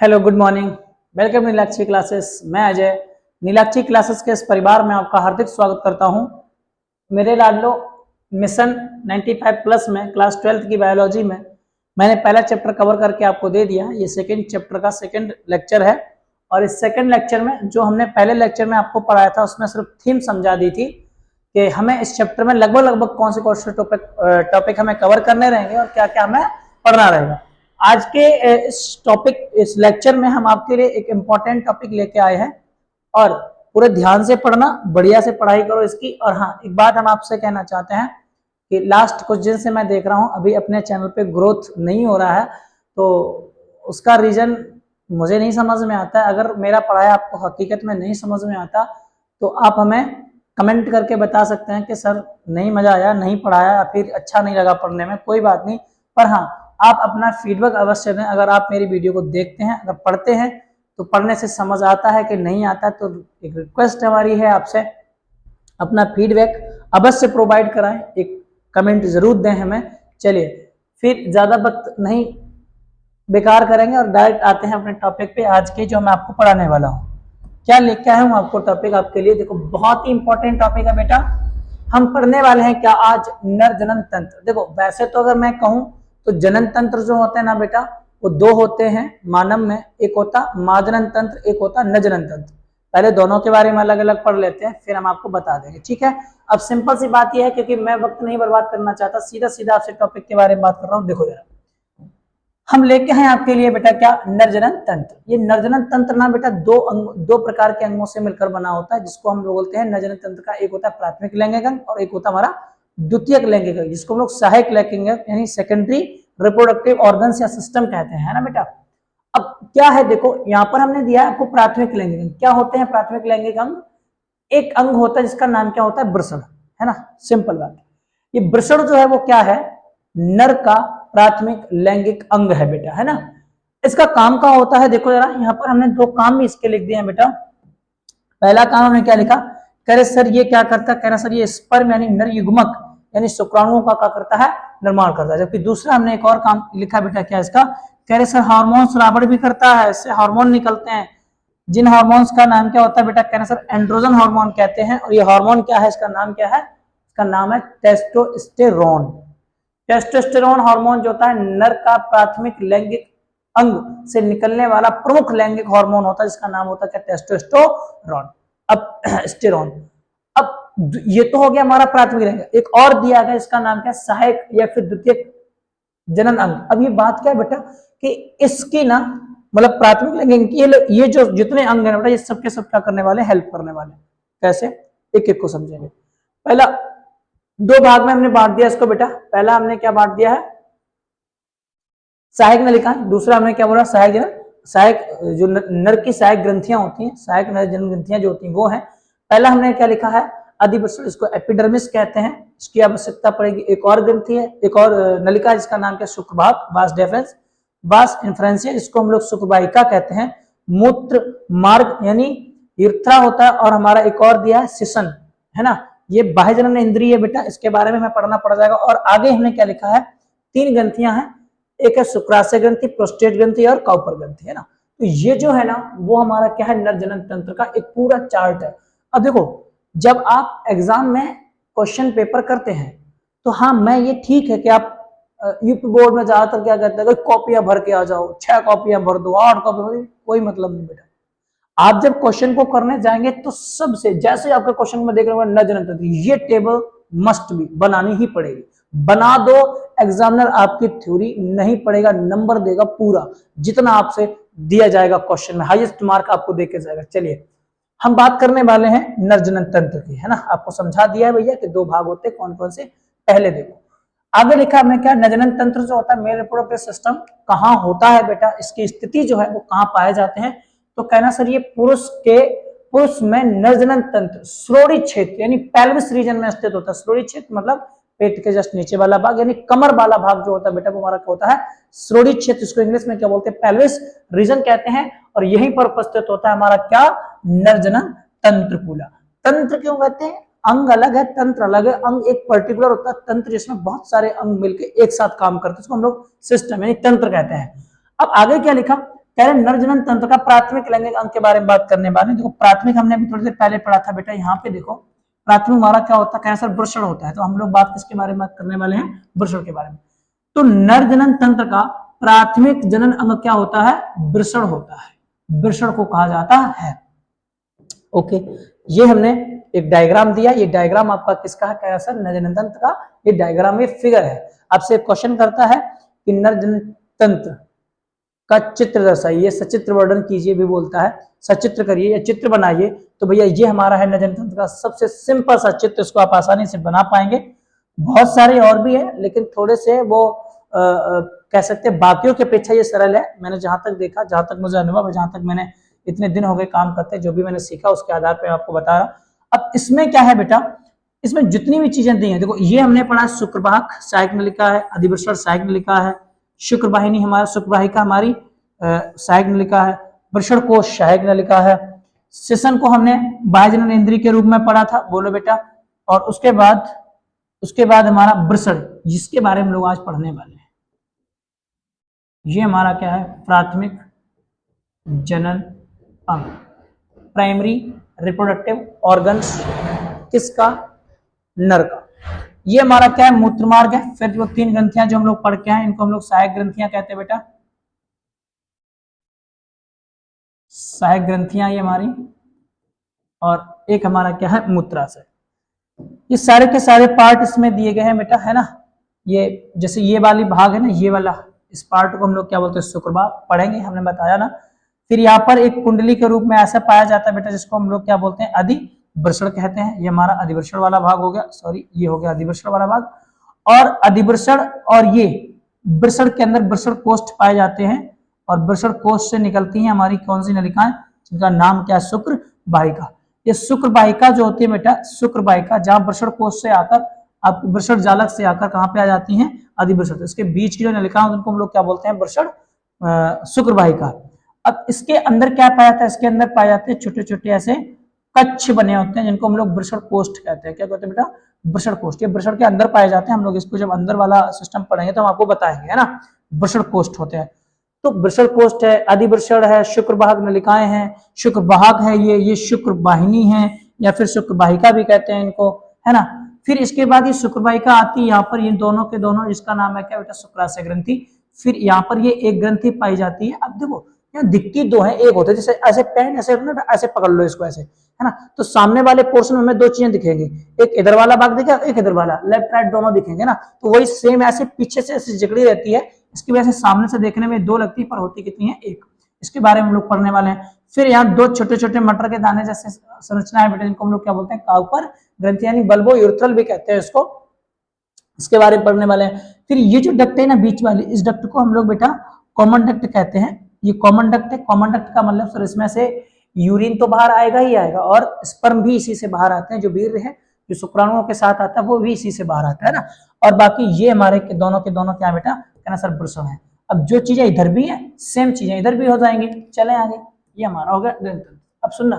Hello good morning. Welcome Neelakshi classes. मैं Ajay Neelakshi classes के इस परिवार में आपका हार्दिक स्वागत करता हूं। मेरे लाडलो मिशन 95 प्लस में क्लास 12th की बायोलॉजी में मैंने पहला चैप्टर कवर करके आपको दे दिया। ये सेकंड चैप्टर का सेकंड लेक्चर है और इस सेकंड लेक्चर में जो हमने पहले लेक्चर में आपको पढ़ाया था उसमें सिर्फ थीम समझा दी थी कि हमें इस चैप्टर में लगभग कौन से टॉपिक हमें कवर करने रहेंगे और क्या क्या हमें पढ़ना रहेगा। आज के इस लेक्चर में हम आपके लिए एक इम्पॉर्टेंट टॉपिक लेके आए हैं और पूरे ध्यान से पढ़ना, बढ़िया से पढ़ाई करो इसकी। और हाँ, एक बात हम आपसे कहना चाहते हैं कि लास्ट कुछ दिन से मैं देख रहा हूँ अभी अपने चैनल पे ग्रोथ नहीं हो रहा है, तो उसका रीजन मुझे नहीं समझ में आता है। अगर मेरा पढ़ाया आपको हकीकत में नहीं समझ में आता तो आप हमें कमेंट करके बता सकते हैं कि सर नहीं मजा आया, नहीं पढ़ाया या फिर अच्छा नहीं लगा पढ़ने में, कोई बात नहीं। पर हाँ, आप अपना फीडबैक अवश्य दें। अगर आप मेरी वीडियो को देखते हैं, अगर पढ़ते हैं तो पढ़ने से समझ आता है कि नहीं आता, तो एक रिक्वेस्ट हमारी है आपसे, अपना फीडबैक अवश्य प्रोवाइड कराएं, एक कमेंट जरूर दें हमें। चलिए फिर ज्यादा वक्त नहीं बेकार करेंगे और डायरेक्ट आते हैं अपने टॉपिक पे। आज के जो मैं आपको पढ़ाने वाला हूँ, क्या लेके आया हूँ आपको टॉपिक आपके लिए। देखो बहुत ही इंपॉर्टेंट टॉपिक है बेटा। हम पढ़ने वाले हैं क्या आज, नर जनन तंत्र। देखो वैसे तो अगर मैं कहूँ तो जनन तंत्र जो होते हैं ना बेटा, वो दो होते हैं मानव में। एक होता मादनन तंत्र, एक होता नजनन तंत्र। पहले दोनों के बारे में अलग अलग पढ़ लेते हैं, फिर हम आपको बता देंगे, ठीक है। अब सिंपल सी बात यह है, क्योंकि मैं वक्त नहीं बर्बाद करना चाहता, सीधा सीधा आपसे टॉपिक के बारे में बात कर रहा हूँ। देखो जरा, हम लेके हैं आपके लिए बेटा क्या, नरजनन तंत्र। ये नरजनन तंत्र ना बेटा दो प्रकार के अंगों से मिलकर बना होता है, जिसको हम लोग बोलते हैं नरजनन तंत्र का। एक होता है प्राथमिक लैंगिक अंग और एक होता है हमारा द्वितीयक लैंगिक अंग, जिसको हम लोग सहायक लैंगिक अंग यानी सेकेंडरी रिप्रोडक्टिव ऑर्गन्स या सिस्टम कहते हैं, है ना बेटा। अब क्या है, देखो यहाँ पर हमने दिया है आपको प्राथमिक लैंगिक अंग। क्या होते हैं प्राथमिक लैंगिक अंग? एक अंग होता है जिसका नाम क्या होता है, वृषण, है ना। सिंपल बात। ये वृषण जो है वो क्या है, नर का प्राथमिक लैंगिक अंग है बेटा, है ना। इसका काम क्या होता है, देखो जरा, यहाँ पर हमने दो काम भी इसके लिख दिए हैं बेटा। पहला काम हमने क्या लिखा, कह रहे सर ये क्या करता है, कह रहे सर ये स्पर्म यानी नर युग्मक यानी शुक्राणुओं का क्या करता है, निर्माण करता है। जबकि दूसरा हमने एक और काम लिखा बेटा, क्या इसका, कह रहे सर हार्मोन स्रावण भी करता है, इससे हार्मोन निकलते हैं। जिन हार्मोन्स का नाम क्या होता है बेटा, कहना सर एंड्रोजन हार्मोन कहते हैं। और ये हार्मोन क्या है, इसका नाम क्या है, इसका नाम है टेस्टोस्टेरोन। टेस्टोस्टेरोन हार्मोन जो होता है नर का प्राथमिक लैंगिक अंग से निकलने वाला प्रमुख लैंगिक हार्मोन होता है, जिसका नाम होता है क्या, टेस्टोस्टेरोन। अब स्टेरोन। अब ये तो हो गया हमारा प्राथमिक लैंगिक। एक और दिया गया, इसका नाम क्या, सहायक या फिर द्वितीयक जनन अंग। अब ये बात क्या है बेटा कि इसकी ना मतलब प्राथमिक लैंगिक ये जो जितने अंग है बेटा, ये सबके सब क्या करने वाले, हेल्प करने वाले। कैसे, एक एक को समझेंगे। पहला दो भाग में हमने बांट दिया इसको बेटा। पहला हमने क्या बांट दिया है, सहायक नलिका। दूसरा हमने क्या बोला, सहायक जनन। सहायक जो नर की सहायक ग्रंथियां होती हैं, सहायक नर जनन ग्रंथियां जो होती हैं वो है। पहला हमने क्या लिखा है, अधिवृषण, इसको एपिडर्मिस कहते हैं। इसकी आवश्यकता पड़ेगी। एक और ग्रंथि है, एक और नलिका, जिसका नाम क्या, शुक्रभाग, वास डेफरेंस, वास इन्फ्रेंसिया, जिसको हम लोग शुक्रवाहिका कहते हैं। मूत्र मार्ग यानी यूरेथ्रा होता है। और हमारा एक और दिया है सिसन, है ना। ये बाह्य जनन इंद्रिय है बेटा, इसके बारे में हमें पढ़ना पड़ जाएगा। और आगे हमने क्या लिखा है, तीन ग्रंथियां हैं, एक है शुक्राशय ग्रंथि, प्रोस्टेट ग्रंथि और काउपर ग्रंथि, है ना। तो ये जो है ना वो हमारा क्या है, नर जनन तंत्र का एक पूरा चार्ट है। अब देखो, जब आप एग्जाम में क्वेश्चन पेपर करते हैं तो हाँ, मैं ये ठीक है कि आप यूपी बोर्ड में ज्यादातर क्या कहते हैं, कॉपियां भर के आ जाओ, 6 कॉपियां भर दो, 8 कॉपी भर दो, कोई मतलब नहीं बेटा। आप जब क्वेश्चन को करने जाएंगे तो सबसे जैसे आपके क्वेश्चन में देख रहे हो न जनन तंत्र, ये टेबल मस्ट भी बनानी ही पड़ेगी। बना दो, एग्जामिनर आपकी थ्योरी नहीं पढ़ेगा, नंबर देगा पूरा जितना आपसे दिया जाएगा क्वेश्चन में, हाईएस्ट मार्क आपको देके जाएगा। चलिए हम बात करने वाले हैं नरजनन तंत्र की, है ना। आपको समझा दिया है भैया कि दो भाग होते हैं, कौन कौन से। पहले देखो आगे लिखा हमने क्या, नरजनन तंत्र जो होता है मेल रिप्रोडक्टिव सिस्टम कहाँ होता है बेटा, इसकी स्थिति जो है वो कहाँ पाए जाते हैं। तो कहना सर ये पुरुष में नरजनन तंत्र श्रोणि क्षेत्र यानी पेल्विस रीजन में स्थित होता है। श्रोणि क्षेत्र मतलब पेट के जस्ट नीचे वाला भाग, यानी कमर वाला भाग जो होता है बेटा वो हमारा क्या होता है, श्रोणि क्षेत्र। इसको इंग्लिश में क्या बोलते हैं, पेल्विस रीजन कहते हैं। और यहीं पर उपस्थित होता है हमारा क्या, नरजनन तंत्र पूरा। तंत्र क्यों कहते हैं, अंग अलग है, तंत्र अलग है। अंग एक पर्टिकुलर होता है, तंत्र जिसमें बहुत सारे अंग मिलकर एक साथ काम करते हैं, उसको हम लोग सिस्टम यानी तंत्र कहते हैं। अब आगे क्या लिखा, कह रहे नर जनन तंत्र का प्राथमिक लैंगिक अंग के बारे में बात करने वाले हैं। देखो प्राथमिक हमने अभी थोड़ी देर पहले पढ़ा था बेटा, यहाँ पे देखो प्राथमिक हमारा क्या होता है, कह रहे सर वृषण होता है, तो हम लोग बात किसके बारे में बात करने वाले हैं, वृषण के बारे में। तो नर जनन तंत्र का प्राथमिक जनन अंग क्या होता है, वृषण होता है, वृषण को कहा जाता है। ओके, ये हमने एक डायग्राम दिया, ये डायग्राम आपका किसका है, क्या सर नर जनन तंत्र का, ये डायग्राम, ये फिगर है। आपसे क्वेश्चन करता है कि नर जनन तंत्र का चित्र दर्शाइए, सचित्र वर्णन कीजिए भी बोलता है, सचित्र करिए या चित्र बनाइए। तो भैया ये हमारा है नर जनन तंत्र का सबसे सिंपल सा चित्र, इसको आप आसानी से बना पाएंगे। बहुत सारे और भी है लेकिन थोड़े से वो कह सकते हैं बाकियों की अपेक्षा ये सरल है। मैंने जहां तक देखा, जहां तक मुझे अनुभव है, जहां तक मैंने इतने दिन हो गए काम करते, जो भी मैंने सीखा उसके आधार पर आपको बता रहा। अब इसमें क्या है बेटा, इसमें जितनी भी चीजें दी हैं, देखो ये हमने पढ़ा शुक्रवाहक सहायक नलिका है, अधिवृषण सहायक नलिका है, शुक्रवाहिनी हमारा शुक्रवाहिका हमारी सहायक नलिका है, वृषण कोश सहायक नलिका है, सिसन को हमने बाह्य जनन इंद्रिय के रूप में पढ़ा था, बोलो बेटा। और उसके बाद हमारा वृषण, जिसके बारे में लोग आज पढ़ने वाले हैं, ये हमारा क्या है, प्राथमिक जनन अंग, प्राइमरी रिप्रोडक्टिव ऑर्गन्स, किसका, नर का। ये हमारा क्या है, मूत्र मार्ग है। फिर जो 3 ग्रंथियां जो हम लोग पढ़ के हैं, इनको हम लोग सहायक ग्रंथियां कहते हैं बेटा, सहायक ग्रंथियां ये हमारी, और एक हमारा क्या है, मूत्राशय। ये सारे के सारे पार्ट इसमें दिए गए हैं बेटा, है ना। ये जैसे ये वाली भाग है ना, ये वाला, इस पार्ट को हम लोग क्या बोलते हैं, शुक्रवार पढ़ेंगे, हमने बताया ना। फिर यहाँ पर एक कुंडली के रूप में ऐसा पाया जाता है बेटा, जिसको हम लोग क्या बोलते हैं, अधिवृषण कहते हैं। ये हमारा अधिवृषण वाला भाग हो गया, सॉरी ये हो गया अधिवृषण वाला भाग। और अधिवृषण और ये वृषण के अंदर वृषण कोष्ठ पाए जाते हैं, और वृषण कोष्ठ से निकलती हैं हमारी कौन सी नलिकाएं, जिनका नाम क्या है, शुक्र वाहिका। ये शुक्र वाहिका जो होती है बेटा, शुक्र वाहिका जहां वृषण कोष्ठ से आकर, अब वृषण जालक से आकर कहां पे आ जाती हैं, अधिवृषण। इसके बीच की जो नलिका है उनको हम लोग क्या बोलते हैं, वृषण शुक्र वाहिका। अब इसके अंदर क्या पाया जाता है, इसके अंदर पाए जाते हैं छोटे छोटे ऐसे कच्छ बने होते हैं, जिनको हम लोग वृषण कोष्ठ कहते हैं। क्या कहते हैं बेटा, वृषण कोष्ठ। ये वृषण के अंदर पाए जाते हैं। हम लोग इसको जब अंदर वाला सिस्टम पढ़ेंगे तो हम आपको बताएंगे, है ना। वृषण कोष्ठ होते हैं, तो वृषण कोष्ठ है, अधिवृषण है, शुक्रवाहक नलिकाएं हैं, शुक्रवाहक है, ये शुक्रवाहिनी है, या फिर शुक्रवाहिका भी कहते हैं इनको, है ना। फिर इसके बाद ये शुक्रवाहिका आती है यहाँ पर, ये दोनों के दोनों, इसका नाम है क्या बेटा, शुक्राशय ग्रंथि। फिर यहाँ पर ये एक ग्रंथि पाई जाती है। अब देखो यहाँ दिखती दो है, एक होता है जैसे ऐसे पेन, ऐसे पकड़ लो इसको ऐसे, है ना। तो सामने वाले पोर्शन में हमें 2 चीजें दिखेंगी, एक इधर वाला भाग दिखेगा, एक इधर वाला, लेफ्ट राइट दोनों दिखेंगे ना। तो वही सेम ऐसे पीछे से ऐसे जकड़ी रहती है। इसकी वजह से सामने से देखने में 2 लगती है, पर होती कितनी है, 1। इसके बारे में हम लोग पढ़ने वाले हैं। फिर यहाँ 2 छोटे छोटे मटर के दाने जैसे संरचना है बेटा, जिनको हम लोग क्या बोलते हैं, काउपर ग्रंथि, यानी बल्बो यूरेथ्रल भी कहते हैं इसको। इसके बारे में पढ़ने वाले हैं। फिर ये जो डक्ट है ना बीच वाली, इस डक्ट को हम लोग बेटा कॉमन डक्ट कहते हैं। ये कॉमन डक्ट है। कॉमन डक्ट का मतलब सर इसमें से यूरिन तो बाहर आएगा ही आएगा, और स्पर्म भी इसी से बाहर आते हैं। जो वीर्य है, जो शुक्राणुओं के साथ आता है, वो भी इसी से बाहर आता है ना। और बाकी ये हमारे के दोनों क्या बेटा, कहना सर वृषण है। अब जो चीजें इधर भी है, सेम चीजें इधर भी हो जाएंगी। चले आगे, ये हमारा हो गया। अब सुनना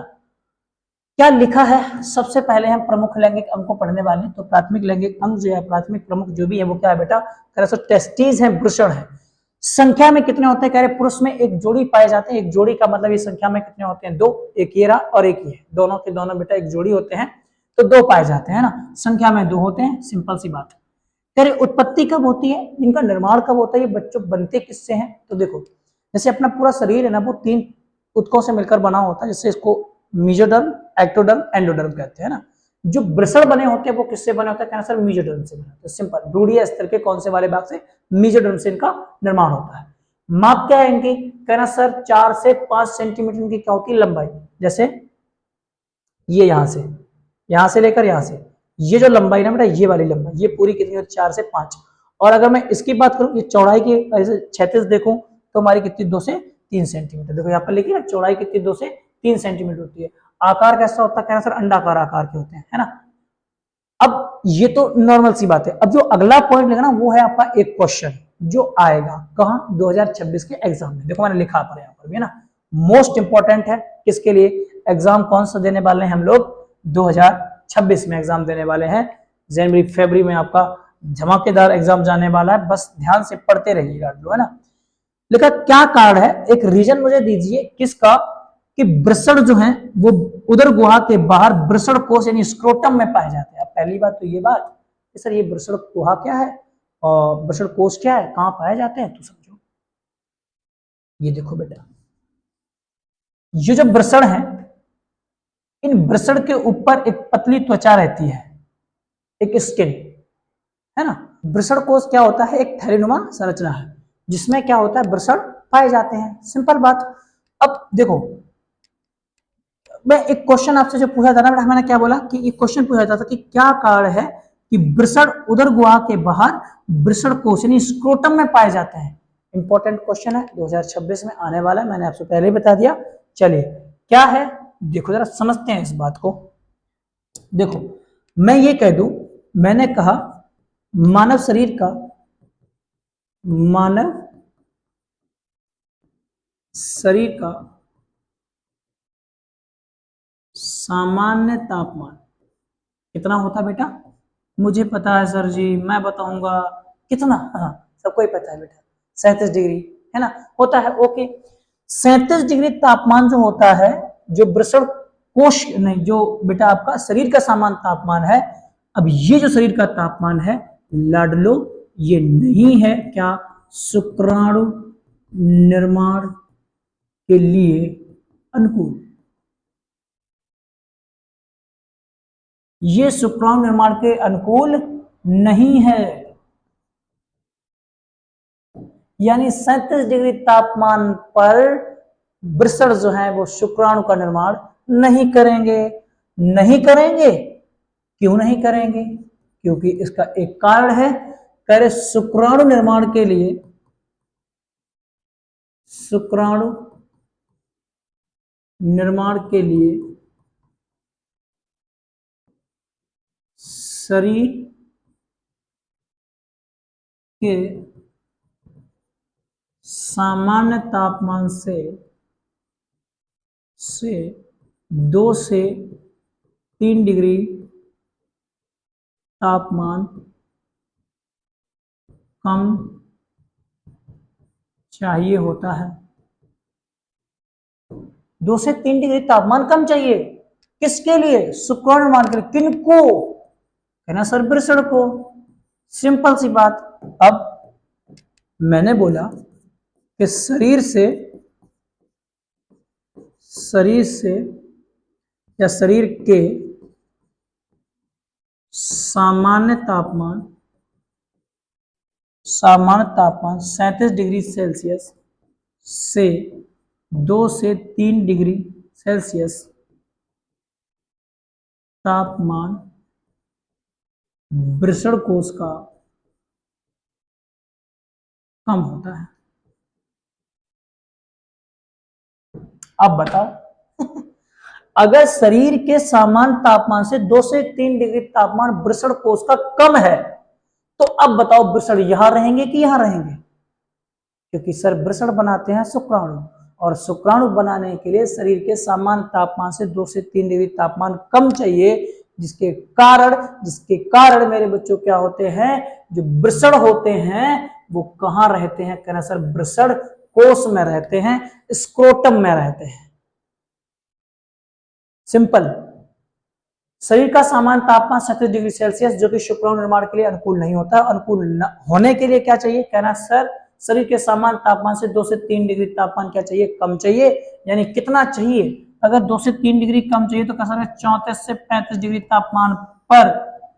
क्या लिखा है। सबसे पहले हम प्रमुख लैंगिक अंग को पढ़ने वाले हैं। तो प्राथमिक लैंगिक अंग जो है, प्राथमिक प्रमुख जो भी है, वो क्या है बेटा, कह रहे टेस्टिस है, वृषण है। संख्या में कितने होते हैं, कह रहे पुरुष में एक जोड़ी पाए जाते हैं। एक जोड़ी का मतलब ये संख्या में कितने होते हैं, 2। एक ये रहा और एक ये, दोनों के दोनों बेटा एक जोड़ी होते हैं, तो 2 पाए जाते हैं ना। संख्या में 2 होते हैं, सिंपल सी बात है। कह रहे उत्पत्ति कब होती है, इनका निर्माण कब होता है, ये बच्चों बनते किससे हैं। तो देखो जैसे अपना पूरा शरीर है ना, वो 3 उत्कों से मिलकर बना होता है, जिससे इसको मेसोडर्म, एक्टोडर्म, एंडोडर्म कहते हैं ना। जो वृषण बने होते हैं वो किससे बने होते हैं, कहना सर मेसोडर्म से बने। तो सिंपल, भ्रूणीय स्तर के कौन से वाले भाग से, मेसोडर्म से इनका निर्माण होता है। माप क्या है इनकी, कहना सर 4 से 5 सेंटीमीटर इनकी क्या होती है, लंबाई। जैसे ये यहां से लेकर यहां से, ये जो लंबाई ना बेटा, ये वाली लंबाई, ये पूरी कितनी होती है, 4 से 5। और अगर मैं इसकी बात करूं, ये चौड़ाई की क्षैतिज देखूं तो हमारी कितनी, 2 से 3 सेंटीमीटर। देखो यहाँ पर लिखी है चौड़ाई कितनी, 2 से 3 सेंटीमीटर होती है। आकार कैसा होता है, कहना सर अंडाकार आकार के होते हैं, है ना। अब ये तो नॉर्मल सी बात है। अब जो अगला पॉइंट लिखना वो है आपका एक क्वेश्चन जो आएगा कहां, 2026 के एग्जाम में। देखो मैंने लिखा पर यहाँ पर भी, है ना। मोस्ट इंपॉर्टेंट है किसके लिए, एग्जाम कौन सा देने वाले हैं हम लोग, 2026 में एग्जाम देने वाले हैं। जनवरी फरवरी में आपका धमाकेदार एग्जाम जाने वाला है, बस ध्यान से पढ़ते रहिएगा, है ना। लिखा क्या कारण है, एक रीजन मुझे दीजिए किसका, कि वृषण जो है वो उदर गुहा के बाहर वृषण कोश यानी स्क्रोटम में पाए जाते हैं। अब पहली बात तो ये बात कि सर ये वृषण गुहा क्या है और वृषण कोश क्या है, कहां पाए जाते हैं, तो समझो। ये देखो बेटा, ये जो वृषण है, इन वृषण के ऊपर एक पतली त्वचा रहती है, एक स्किन है ना। वृषण कोश क्या होता है, एक थैलीनुमा संरचना है जिसमें क्या होता है, वृषण पाए जाते हैं, सिंपल बात। अब देखो, मैं एक क्वेश्चन आपसे जो पूछा था ना बेटा, मैंने क्या बोला कि एक क्वेश्चन पूछा था कि क्या कारण है कि वृषण उदर गुहा के बाहर वृषण कोश यानी स्क्रोटम में पाए जाते हैं। इंपॉर्टेंट क्वेश्चन है, 2026 में आने वाला है, मैंने आपसे पहले ही बता दिया। चलिए क्या है, देखो जरा समझते हैं इस बात को। देखो मैं ये कह दूं, मैंने कहा मानव शरीर का सामान्य तापमान कितना होता है बेटा, मुझे पता है सर जी, मैं बताऊंगा कितना, हाँ सबको ही पता है बेटा, 37 डिग्री है ना, होता है। ओके, 37 डिग्री तापमान जो होता है, जो वृषण कोश नहीं, जो बेटा आपका शरीर का सामान्य तापमान है। अब ये जो शरीर का तापमान है लाडलो, ये नहीं है क्या शुक्राणु निर्माण के लिए अनुकूल। ये शुक्राणु निर्माण के अनुकूल नहीं है, यानी 37 डिग्री तापमान पर वृषण जो है वो शुक्राणु का निर्माण नहीं करेंगे। नहीं करेंगे, क्यों नहीं करेंगे, क्योंकि इसका एक कारण है, कह रहे शुक्राणु निर्माण के लिए, शुक्राणु निर्माण के लिए शरीर के सामान्य तापमान से 2 से 3 डिग्री तापमान कम चाहिए होता है। 2 से 3 डिग्री तापमान कम चाहिए, किसके लिए, शुक्राणु निर्माण के लिए। किनको, कहना सर वृषण को, सिंपल सी बात। अब मैंने बोला कि शरीर से या शरीर के सामान्य तापमान 37 डिग्री सेल्सियस से 2 से 3 डिग्री सेल्सियस तापमान वृषण कोश का कम होता है। अब बताओ अगर शरीर के सामान्य तापमान से 2 से 3 डिग्री तापमान वृषण कोश का कम है, तो अब बताओ वृषण यहां रहेंगे कि यहां रहेंगे, क्योंकि सर वृषण बनाते हैं शुक्राणु, और शुक्राणु बनाने के लिए शरीर के सामान्य तापमान से 2 से 3 डिग्री तापमान कम चाहिए, जिसके कारण मेरे बच्चों क्या होते हैं, जो वृषण होते हैं वो कहां रहते हैं, कहना सर वृषण कोश में रहते हैं, स्क्रोटम में रहते हैं। सिंपल, शरीर का सामान्य तापमान 37 डिग्री सेल्सियस जो कि शुक्राणु निर्माण के लिए अनुकूल नहीं होता। अनुकूल होने के लिए क्या चाहिए, कहना सर शरीर के सामान्य तापमान से 2 से 3 डिग्री तापमान क्या चाहिए, कम चाहिए। यानी कितना चाहिए, अगर 2 से 3 डिग्री कम चाहिए तो कहा 34 से 35 डिग्री तापमान पर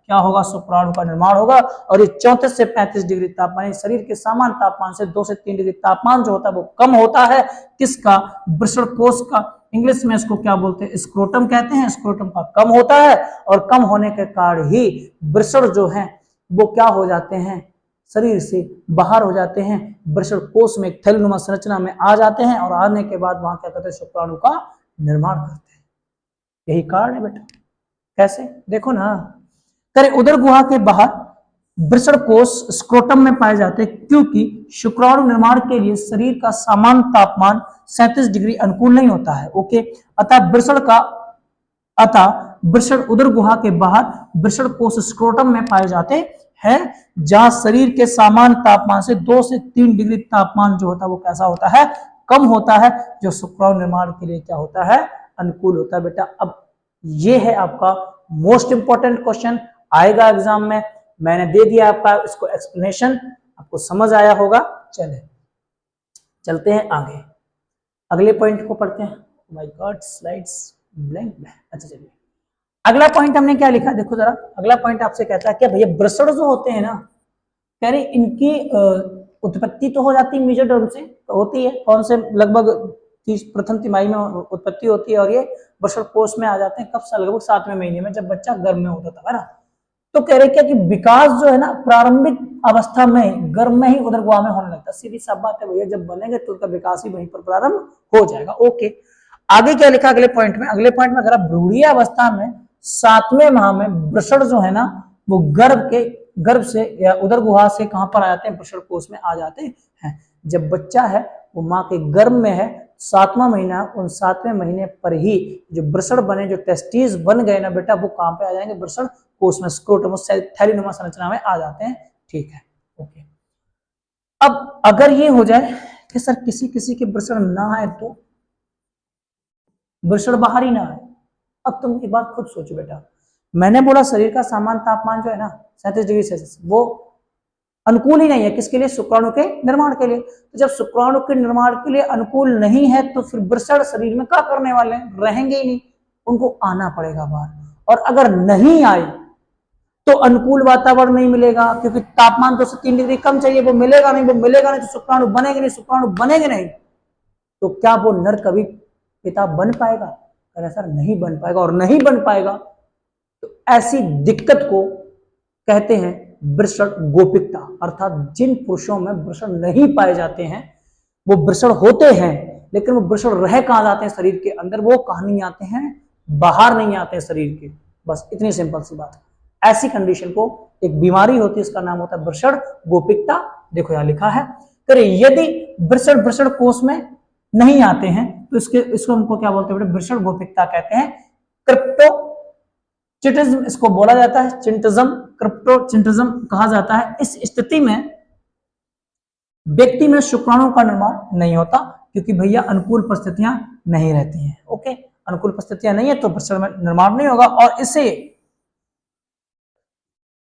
क्या होगा, शुक्राणु का निर्माण होगा। और ये 34 से 35 डिग्री तापमान शरीर के सामान्य तापमान से 2 से 3 डिग्री तापमान जो होता है वो कम होता है, किसका, वृषण कोश का। इंग्लिश में इसको क्या बोलते हैं, स्क्रोटम कहते हैं। स्क्रोटम का कम होता है, और कम होने के कारण ही वृषण जो है वो क्या हो जाते हैं, शरीर से बाहर हो जाते हैं, वृषण कोश में एक थैलीनुमा संरचना में आ जाते हैं, और आने के बाद वहां क्या करते हैं, शुक्राणु का निर्माण करते हैं। यही कारण है बेटा। कैसे, देखो ना, करे उदर गुहा के बाहर वृषण कोश स्क्रोटम में पाए जाते हैं, क्योंकि शुक्राणु निर्माण के लिए शरीर का सामान्य तापमान 37 डिग्री अनुकूल नहीं होता है। ओके, अतः वृषण उदर गुहा के बाहर वृषण कोश स्क्रोटम में पाए जाते है जहां शरीर के सामान्य तापमान से 2 से 3 डिग्री तापमान जो होता है वो कैसा होता है, कम होता है, जो शुक्राणु निर्माण के लिए क्या होता है, अनुकूल होता है बेटा। अब ये है आपका मोस्ट इंपॉर्टेंट क्वेश्चन आएगा एग्जाम में, मैंने दे दिया आपका इसको एक्सप्लेनेशन, आपको समझ आया होगा। चले चलते हैं आगे, अगले पॉइंट को पढ़ते हैं। My God slides blank. अच्छा चलिए, अगला पॉइंट हमने क्या लिखा, देखो जरा, अगला पॉइंट आपसे कहता है क्या भैया वृषण जो होते हैं ना, कह रहे इनकी उत्पत्ति तो हो जाती है मेजोडर्म से, तो होती है कौन से, लगभग प्रथम तिमाही में उत्पत्ति होती है, और ये वृषण कोष में आ जाते हैं कब से, लगभग 7वें महीने में, जब बच्चा गर्भ में होता था, है ना। तो कह रहे क्या कि विकास जो है ना प्रारंभिक अवस्था में गर्भ में ही उदरगुहा में होने लगता है, सीधी सा बात है भैया, जब बनेंगे तो उनका विकास ही वहीं पर प्रारंभ हो जाएगा। ओके, आगे क्या लिखा अगले पॉइंट में, अगले पॉइंट में अगर भ्रूणीय अवस्था में 7वें माह में वृषण जो है ना वो गर्भ से या उदर गुहा से कहां पर आ जाते हैं, वृषण कोष में आ जाते हैं। जब बच्चा है वो माँ के गर्भ में है, 7वां महीना, उन 7वें महीने पर ही जो वृषण बने, जो टेस्टिस बन गए ना बेटा, वो कहां पे आ जाएंगे, वृषण कोष में, स्क्रोटम थैलीनुमा संरचना में आ जाते हैं। ठीक है, ओके। अब अगर ये हो जाए कि सर किसी किसी के वृषण ना आए, तो वृषण बाहर ही ना आए, अब तुम एक बात खुद सोचो बेटा, मैंने बोला शरीर का सामान्य तापमान जो है ना 37 डिग्री सेल्सियस, वो अनुकूल ही नहीं है किसके लिए, शुक्राणु के निर्माण के लिए। तो जब शुक्राणु के निर्माण के लिए अनुकूल नहीं है, तो फिर वृषण शरीर में क्या करने वाले हैं, रहेंगे ही नहीं, उनको आना पड़ेगा बाहर। और अगर नहीं आए तो अनुकूल वातावरण नहीं मिलेगा, क्योंकि तापमान 2 से 3 डिग्री कम चाहिए, वो मिलेगा नहीं, वो मिलेगा नहीं तो शुक्राणु बनेंगे नहीं, शुक्राणु बनेंगे नहीं, तो क्या वो नर कभी पिता बन पाएगा, अरे सर नहीं बन पाएगा, और नहीं बन पाएगा तो ऐसी दिक्कत को कहते हैं वृषण गोपिकता, अर्थात जिन पुरुषों में वृषण नहीं पाए जाते हैं, वो वृषण होते हैं लेकिन वो वृषण रह कहां जाते हैं, शरीर के अंदर, वो कहां नहीं आते हैं, बाहर नहीं आते हैं शरीर के, बस इतनी सिंपल सी बात। ऐसी कंडीशन को एक बीमारी होती है, इसका नाम होता है वृषण गोपिकता। देखो यहां लिखा है, यदि वृषण कोष में नहीं आते हैं तो इसको हमको क्या बोलते हैं, वृषण गोपिकता कहते हैं। क्रिप्टोचिटिज्म इसको बोला जाता है, चिंटिज्म, क्रिप्टोचिटिज्म कहा जाता है। इस स्थिति में व्यक्ति में शुक्राणु का निर्माण नहीं होता, क्योंकि भैया अनुकूल परिस्थितियां नहीं रहती हैं। ओके, अनुकूल परिस्थितियां नहीं है तो वृषण में निर्माण नहीं होगा, और इसे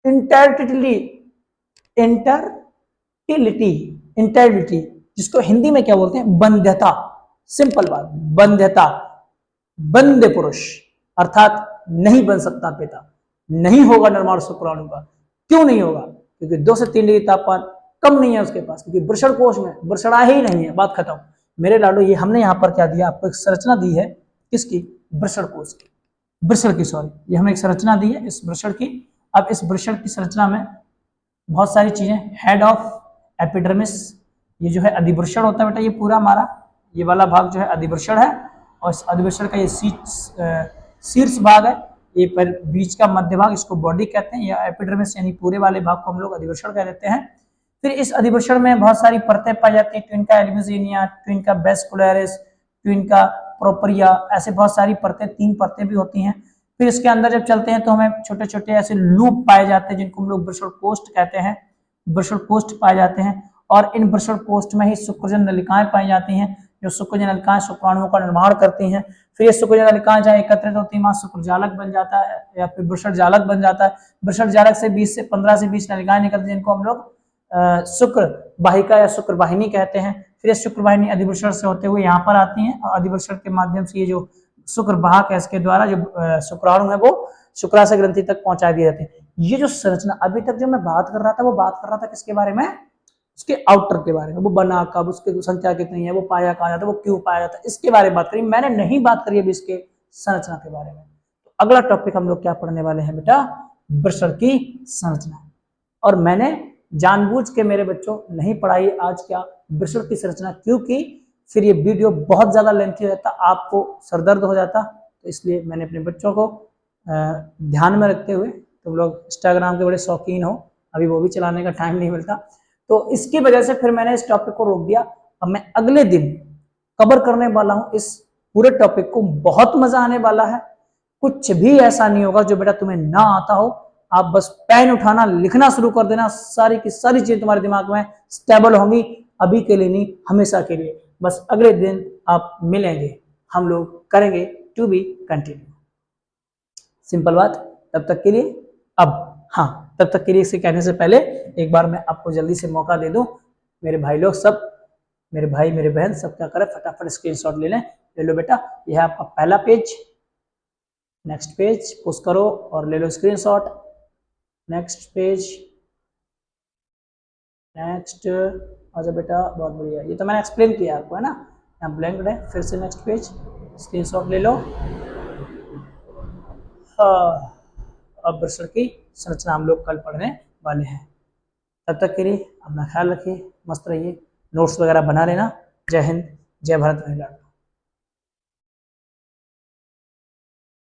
इंटरटिलिटी जिसको हिंदी में क्या बोलते हैं, बंध्यता, सिंपल बात, बंध्यता, बंध्य पुरुष, अर्थात नहीं बन सकता पिता, नहीं होगा निर्माण शुक्राणु का। क्यों नहीं होगा, क्योंकि 2 से 3 डिग्री तापमान कम नहीं है उसके पास, क्योंकि वृषण कोष में वृषण ही नहीं है, बात खत्म। मेरे लाडो, ये हमने यहाँ पर क्या दिया आपको, एक संरचना दी है, किसकी, वृषण कोष की, वृषण की, सॉरी, ये हमने एक संरचना दी है इस वृषण की। अब इस वृषण की संरचना में बहुत सारी चीजें, हेड ऑफ एपिडर्मिस, ये जो है अधिवृषण होता है बेटा, ये पूरा हमारा ये वाला भाग जो है अधिवृषण है, और इस अधिवृषण का ये शीर्ष भाग है, ये पर बीच का मध्य भाग, इसको बॉडी कहते हैं, या एपिडर्मिस यानी पूरे वाले भाग को हम लोग अधिवृषण कह देते हैं। फिर इस अधिवृषण में बहुत सारी परतें पाई जाती है, ट्विनका एल्ब्यूजिनिया, ट्विनका वेस्कुलरिस, ट्विनका प्रोपरिया, ऐसे बहुत सारी परतें, 3 परतें भी होती हैं। फिर इसके अंदर जब चलते हैं तो हमें छोटे छोटे ऐसे लूप पाए जाते हैं, जिनको हम लोग वृषण कोष्ठ कहते हैं, वृषण कोष्ठ पाए जाते हैं, और इन वृषण कोष्ठ में ही शुक्रजन नलिकाएं पाई जाती हैं, जो शुक्रजन नलिकाएं शुक्राणुओं का निर्माण करती हैं। फिर ये शुक्रजन नलिकाएं जहाँ एकत्रित होती है, वहां शुक्रजालक बन जाता है, या फिर वृषण जालक बन जाता है। वृषण जालक से 15 से 20 नलिकाएं निकलती हैं, जिनको हम लोग शुक्र वाहिका या शुक्र वाहिनी कहते हैं। फिर शुक्र वाहिनी अधिवृषण से होते हुए यहाँ पर आती हैं, और अधिवृषण के माध्यम से ये जो शुक्र वाहक है, इसके द्वारा जो शुक्राणु है वो शुक्राशय ग्रंथि तक पहुंचा दिए जाते हैं। ये जो संरचना अभी तक जो मैं बात कर रहा था, वो बात कर रहा था किसके बारे में, उसके आउटर के बारे में, वो बना कब, उसकी संख्या कितनी है, वो पाया कहाँ जाता है, वो क्यों पाया जाता है, इसके बारे में बात करी। मैंने नहीं बात करी अभी इसके संरचना के बारे में। तो अगला टॉपिक हम लोग क्या पढ़ने वाले हैं बेटा, वृषण की संरचना। और मैंने जानबूझ के मेरे बच्चों नहीं पढ़ाई आज क्या वृषण की संरचना, क्योंकि फिर ये वीडियो बहुत ज्यादा लेंथी हो जाता, आपको सरदर्द हो जाता, तो इसलिए मैंने अपने बच्चों को ध्यान में रखते हुए, तुम लोग इंस्टाग्राम के बड़े शौकीन हो, अभी वो भी चलाने का टाइम नहीं मिलता, तो इसकी वजह से फिर मैंने इस टॉपिक को रोक दिया। अब मैं अगले दिन कवर करने वाला हूं इस पूरे टॉपिक को, बहुत मजा आने वाला है, कुछ भी ऐसा नहीं होगा जो बेटा तुम्हें ना आता हो, आप बस पेन उठाना, लिखना शुरू कर देना, सारी की सारी चीजें तुम्हारे दिमाग में स्टेबल होंगी, अभी के लिए नहीं, हमेशा के लिए। बस अगले दिन आप मिलेंगे, हम लोग करेंगे टू बी कंटिन्यू। सिंपल बात। तब तक के लिए हाँ, तब तक के लिए इसे कहने से पहले एक बार मैं आपको जल्दी से मौका दे दूं, मेरे भाई लोग सब, मेरे भाई मेरे बहन सब क्या करें, फटाफट स्क्रीनशॉट ले लें। ले लो बेटा, यह है आपका पहला पेज, नेक्स्ट पेज पुश करो और ले लो स्क्रीनशॉट, नेक्स्ट पेज, नेक्स्ट। अच्छा बेटा बहुत बढ़िया, ये तो मैंने एक्सप्लेन किया आपको है ना, यहाँ ब्लैंक है, फिर से नेक्स्ट पेज, स्क्रीनशॉट ले लो। अब ब्रसर की संरचना हम लोग कल पढ़ने वाले हैं। तब तक के लिए अपना ख्याल रखिए, मस्त रहिए, नोट्स वगैरह बना लेना। जय हिंद, जय भारत।